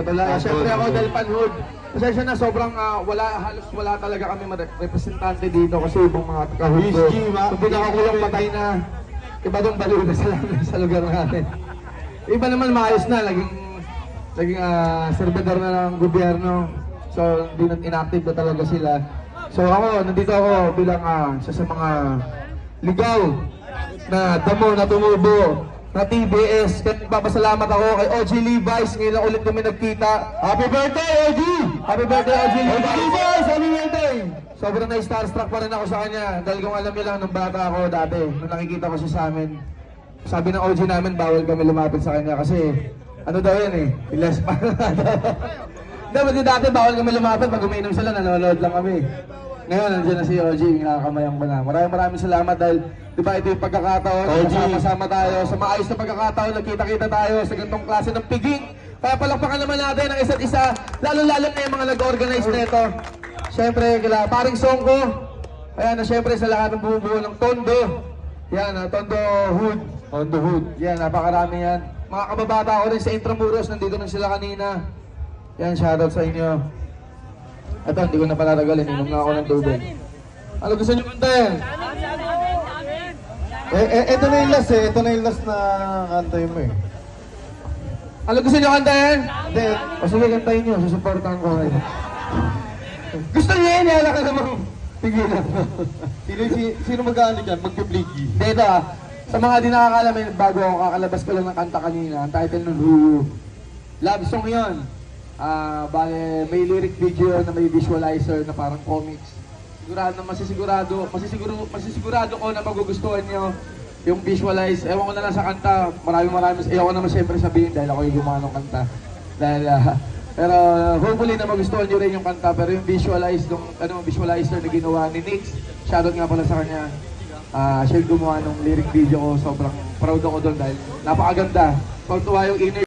Talaga. Siyempre ako dahil panhood. Pasensya na, sobrang halos wala talaga kami representante dito kasi ibang mga kahud ko. Kung pinakakulang patay na, iba doon baliw na sa lugar natin. Iba naman maayos na, naging servidor na ng gobyerno. So, hindi na inactive na talaga sila. So ako, nandito ako bilang isa sa mga ligaw na damo na tumubo na TBS. Kaya papasalamat ako kay OG Levi's. Ngayon lang ulit kami nagkita. Happy birthday, OG! Happy birthday, OG Levi's! Happy birthday! Sobrang na-starstruck pa rin ako sa kanya. Dahil kung alam niyo lang, nung bata ako dati, nung nakikita ko siya sa amin, sabi ng OG namin, bawal kami lumapit sa kanya kasi ano daw yan eh, ilas pa. Dapat dati bawal kami lumapit, pag umiinom sila, nanonood lang kami. Ngayon, nandiyan na si OG, nakakamayang ba na. Maraming salamat dahil, di ba, ito yung pagkakataon, sama-sama tayo, sa maayos na pagkakataon, nagkita-kita tayo sa ganitong klase ng piging. Kaya palakpakan naman natin ang isa't isa, lalo-lalo na yung mga nag-organize nito. Siyempre, kila paring Songko, ayan na siyempre sa lahat ng bumubuo ng Tondo. Yan, Tondo Hood. Tondo Hood. Yan, napakarami yan. Mga kababata ko rin sa Intramuros, nandito na sila kanina. Yan, shoutout sa inyo. Ito, hindi ko na palaragalin. Inom na ako ng tubig. Ano gusto nyo kantahin? Ito na yung last eh. Ito na yung last na kantahin mo eh. Ano gusto nyo kantahin? Hindi. O sige, kantahin nyo. Susuportahan ko kayo. Gusto nyo yun, yala ka namang tigilan. Sino mag-aano dyan? Mag-bliki. Dito sa mga di nakakaalam, bago ako kakalabas ko lang ng kanta kanina, ang title ng Hulu. Love song yun. Bale, may lyric video na may visualizer na parang comics. Sigurado na masisigurado ko na magugustuhan nyo yung visualize. Ewan ko na lang sa kanta, maraming ewan ko naman siyempre sabihin dahil ako yung gumawa ng kanta. Dahil, pero hopefully na magustuhan nyo rin yung kanta. Pero yung visualizer na ginawa ni Nix, shoutout nga pala sa kanya. Siya yung gumawa ng lyric video ko, sobrang proud ako doon dahil napakaganda. Pagtuwa yung inner